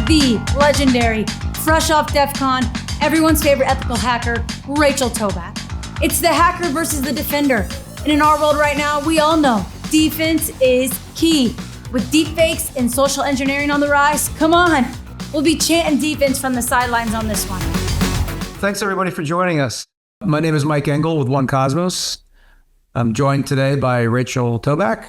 the legendary, fresh off DEF CON, everyone's favorite ethical hacker, Rachel Tobac. It's the hacker versus the defender. And in our world right now, we all know defense is key. With deepfakes and social engineering on the rise, come on, we'll be chanting defense from the sidelines on this one. Thanks everybody for joining us. My name is Mike Engle with One Cosmos. I'm joined today by Rachel Tobac.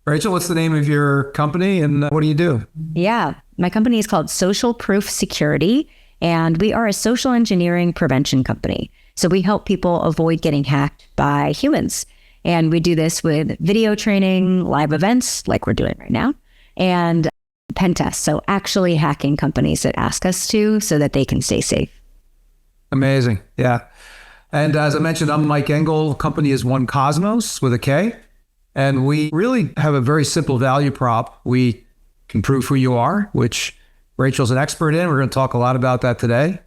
Rachel, what's the name of your company and what do you do? Yeah, my company is called SocialProof Security, and we are a social engineering prevention company. So we help people avoid getting hacked by humans. And we do this with video training, live events like we're doing right now, and pen tests. So actually hacking companies that ask us to so that they can stay safe. Amazing. Yeah. And as I mentioned, I'm Mike Engle. The company is One Cosmos with a K. And we really have a very simple value prop. We can prove who you are, which Rachel's an expert in. We're going to talk a lot about that today.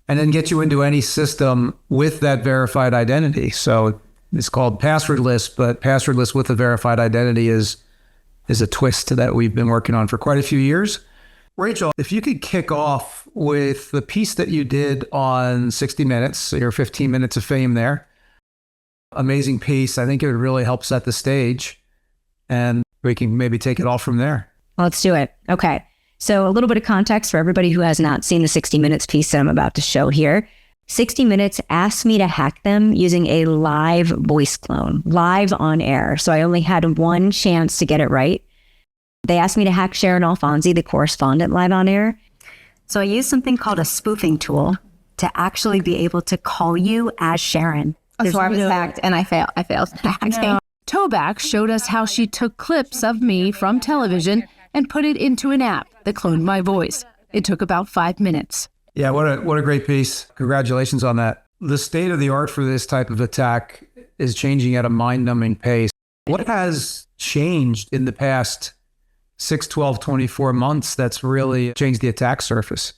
And then get you into any system with that verified identity. So it's called passwordless, but passwordless with a verified identity is a twist that we've been working on for quite a few years. Rachel, if you could kick off with the piece that you did on 60 Minutes, your 15 minutes of fame there. Amazing piece. I think it would really help set the stage and we can maybe take it all from there. Let's do it. Okay. So a little bit of context for everybody who has not seen the 60 Minutes piece that I'm about to show here. 60 Minutes asked me to hack them using a live voice clone, live on air. So I only had one chance to get it right. They asked me to hack Sharon Alfonsi, the correspondent, live on air. So I used something called a spoofing tool to actually be able to call you as Sharon. So I was hacked and I failed hacking. Tobac showed us how she took clips of me from television and put it into an app that cloned my voice. It took about 5 minutes. Yeah, what a great piece. Congratulations on that. The state of the art for this type of attack is changing at a mind-numbing pace. What has changed in the past 6, 12, 24 months that's really changed the attack surface?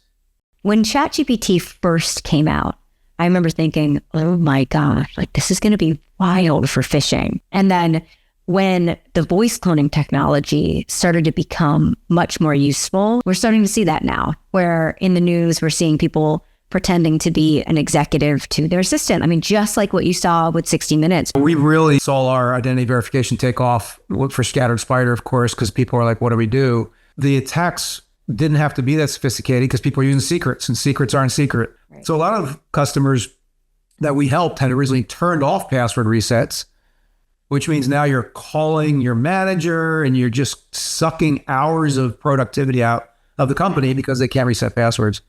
When ChatGPT first came out, I remember thinking, oh my gosh, like this is going to be wild for phishing. And then when the voice cloning technology started to become much more useful, we're starting to see that now, where in the news, we're seeing people pretending to be an executive to their assistant. I mean, just like what you saw with 60 Minutes. We really saw our identity verification take off for Scattered Spider, of course, because people are like, what do we do? The attacks didn't have to be that sophisticated because people are using secrets and secrets aren't secret. Right. So a lot of customers that we helped had originally turned off password resets, which means now you're calling your manager and you're just sucking hours of productivity out of the company because they can't reset passwords.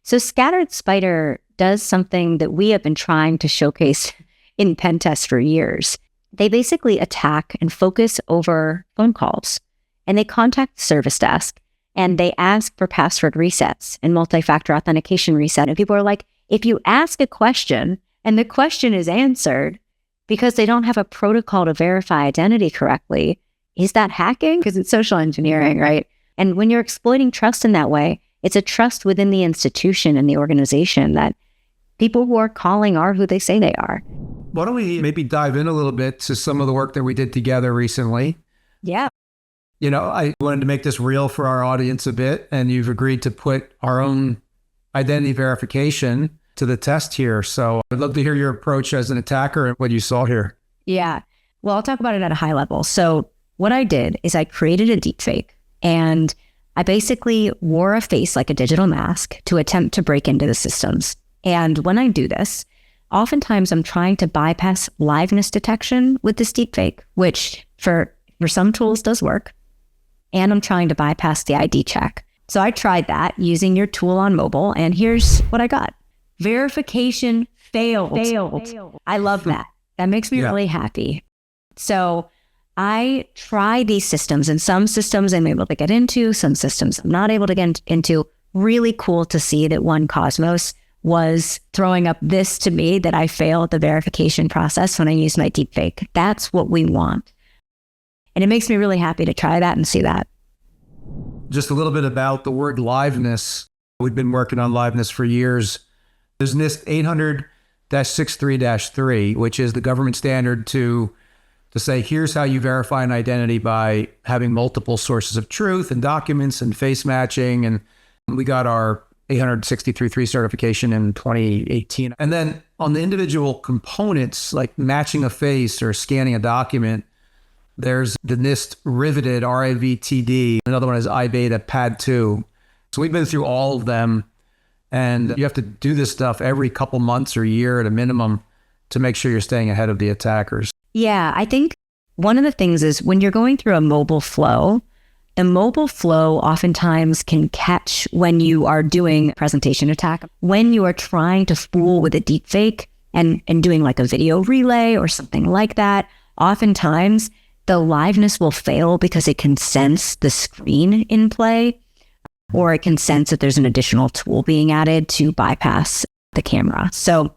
So Scattered Spider does something that we have been trying to showcase in pen tests for years. They basically attack and focus over phone calls, and they contact the service desk and they ask for password resets and multi-factor authentication reset. And people are like, if you ask a question and the question is answered because they don't have a protocol to verify identity correctly, is that hacking? Because it's social engineering, right? And when you're exploiting trust in that way, it's a trust within the institution and the organization that people who are calling are who they say they are. Why don't we maybe dive in a little bit to some of the work that we did together recently? Yeah. You know, I wanted to make this real for our audience a bit, and you've agreed to put our own identity verification to the test here. So I'd love to hear your approach as an attacker and what you saw here. Yeah. Well, I'll talk about it at a high level. So what I did is I created a deepfake, and I basically wore a face like a digital mask to attempt to break into the systems. And when I do this, oftentimes I'm trying to bypass liveness detection with this deepfake, which for some tools does work. And I'm trying to bypass the ID check. So I tried that using your tool on mobile, and here's what I got. Verification failed. I love that. That makes me really happy. So I try these systems, and some systems I'm able to get into, some systems I'm not able to get into. Really cool to see that One Cosmos was throwing up this to me, that I failed the verification process when I used my deepfake. That's what we want. And it makes me really happy to try that and see that. Just a little bit about the word liveness. We've been working on liveness for years. There's NIST 800-63-3, which is the government standard to say, here's how you verify an identity by having multiple sources of truth and documents and face matching and We got our 863.3 certification in 2018. And then on the individual components, like matching a face or scanning a document, there's the NIST riveted RIVTD. Another one is iBeta Pad 2. So we've been through all of them. And you have to do this stuff every couple months or year at a minimum to make sure you're staying ahead of the attackers. Yeah, I think one of the things is when you're going through a mobile flow, the mobile flow oftentimes can catch when you are doing a presentation attack, when you are trying to fool with a deepfake and doing like a video relay or something like that. Oftentimes the liveness will fail because it can sense the screen in play, or it can sense that there's an additional tool being added to bypass the camera. So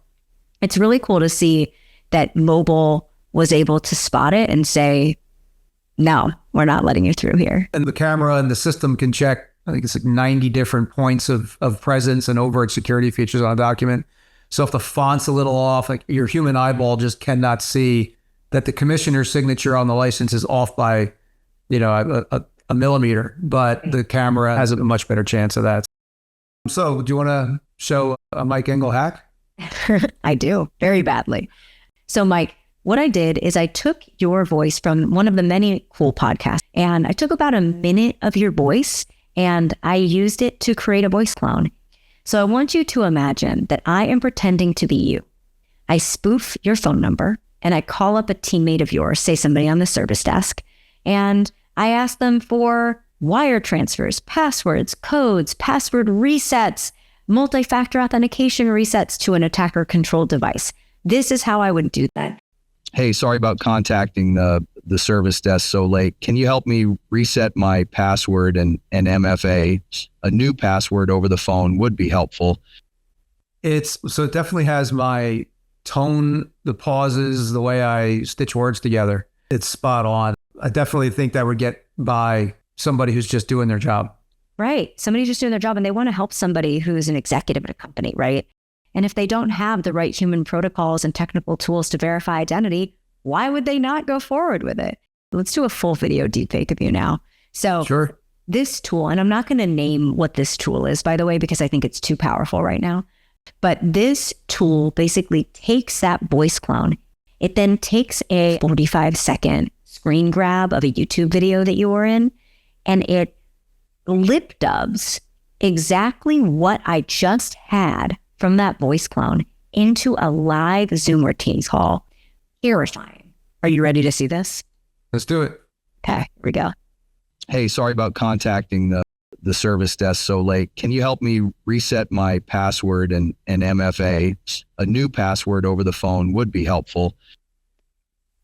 it's really cool to see that mobile was able to spot it and say, no, we're not letting you through here. And the camera and the system can check, I think it's like 90 different points of presence and overt security features on a document. So if the font's a little off, like your human eyeball just cannot see that the commissioner's signature on the license is off by, a millimeter, but the camera has a much better chance of that. So do you want to show a Mike Engle hack? I do, very badly. So Mike, what I did is I took your voice from one of the many cool podcasts, and I took about a minute of your voice and I used it to create a voice clone. So I want you to imagine that I am pretending to be you. I spoof your phone number and I call up a teammate of yours, say somebody on the service desk, and I ask them for wire transfers, passwords, codes, password resets, multi-factor authentication resets to an attacker-controlled device. This is how I would do that. Hey, sorry about contacting the service desk so late. Can you help me reset my password and MFA? A new password over the phone would be helpful. So it definitely has my tone, the pauses, the way I stitch words together. It's spot on. I definitely think that would get by somebody who's just doing their job. Right. Somebody's just doing their job and they want to help somebody who's an executive at a company, right? And if they don't have the right human protocols and technical tools to verify identity, why would they not go forward with it? Let's do a full video deepfake of you now. So Sure. This tool, and I'm not going to name what this tool is, by the way, because I think it's too powerful right now. But this tool basically takes that voice clone. It then takes a 45-second screen grab of a YouTube video that you were in, and it lip dubs exactly what I just had from that voice clone into a live Zoom or Teams call. Terrifying. Are you ready to see this? Let's do it. Okay, here we go. Hey, sorry about contacting the service desk so late. Can you help me reset my password and MFA? A new password over the phone would be helpful.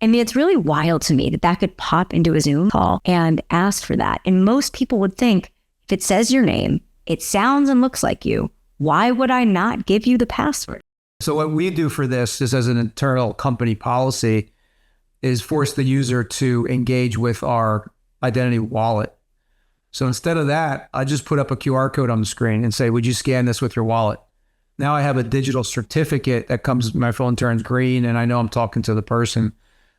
I mean, it's really wild to me that that could pop into a Zoom call and ask for that. And most people would think, if it says your name, it sounds and looks like you, why would I not give you the password? So what we do for this is, as an internal company policy, is force the user to engage with our identity wallet. So instead of that, I just put up a QR code on the screen and say, would you scan this with your wallet? Now I have a digital certificate that comes, my phone turns green and I know I'm talking to the person.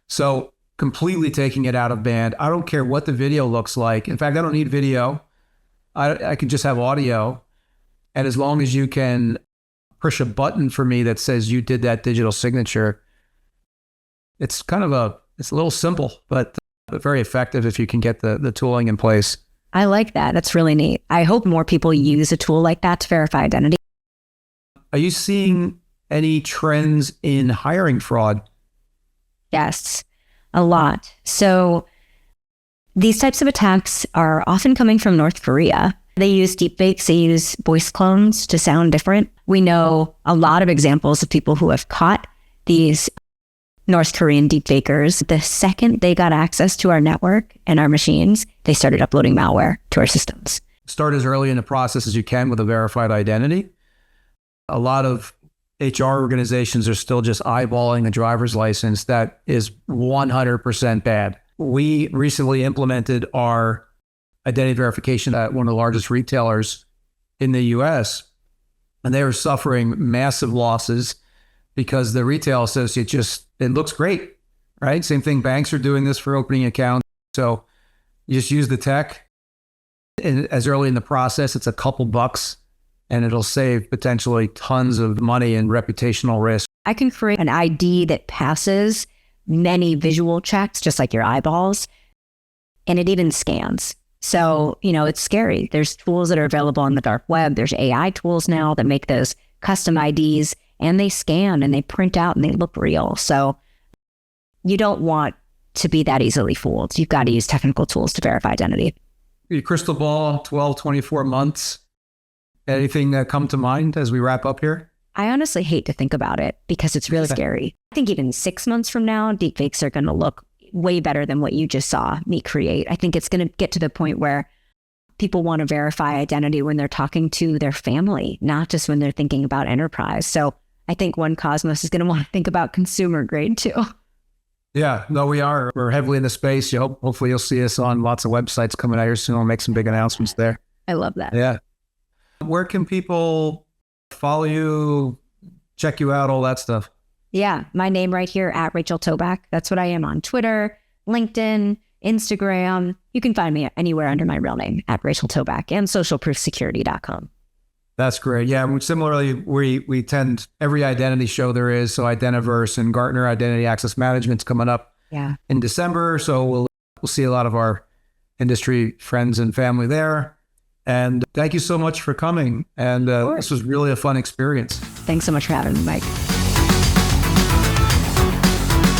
So completely taking it out of band. I don't care what the video looks like. In fact, I don't need video. I can just have audio. And as long as you can push a button for me that says you did that digital signature, it's it's a little simple, but very effective if you can get the tooling in place. I like that. That's really neat. I hope more people use a tool like that to verify identity. Are you seeing any trends in hiring fraud? Yes, a lot. So these types of attacks are often coming from North Korea. They use deepfakes, they use voice clones to sound different. We know a lot of examples of people who have caught these North Korean deepfakers. The second they got access to our network and our machines, they started uploading malware to our systems. Start as early in the process as you can with a verified identity. A lot of HR organizations are still just eyeballing a driver's license. That is 100% bad. We recently implemented our identity verification at one of the largest retailers in the US, and they were suffering massive losses because the retail associate it looks great, right? Same thing, banks are doing this for opening accounts. So you just use the tech, as early in the process, it's a couple bucks, and it'll save potentially tons of money and reputational risk. I can create an ID that passes many visual checks, just like your eyeballs, and it even scans. So, it's scary. There's tools that are available on the dark web. There's AI tools now that make those custom IDs, and they scan and they print out and they look real. So you don't want to be that easily fooled. You've got to use technical tools to verify identity. Your crystal ball, 12, 24 months. Anything that come to mind as we wrap up here? I honestly hate to think about it because it's really scary. I think even 6 months from now, deepfakes are going to look way better than what you just saw me create. I think it's going to get to the point where people want to verify identity when they're talking to their family, not just when they're thinking about enterprise. So I think One Cosmos is going to want to think about consumer grade too. Yeah, no, we are. We're heavily in the space. Hopefully you'll see us on lots of websites coming out here soon. We'll make some big announcements there. I love that. Yeah. Where can people follow you, check you out, all that stuff? Yeah, my name right here at Rachel Tobac. That's what I am on Twitter, LinkedIn, Instagram. You can find me anywhere under my real name at Rachel Tobac and socialproofsecurity.com. That's great. Yeah, similarly, we attend every identity show there is. So Identiverse and Gartner Identity Access Management's coming up in December. So we'll see a lot of our industry friends and family there. And thank you so much for coming. And this was really a fun experience. Thanks so much for having me, Mike.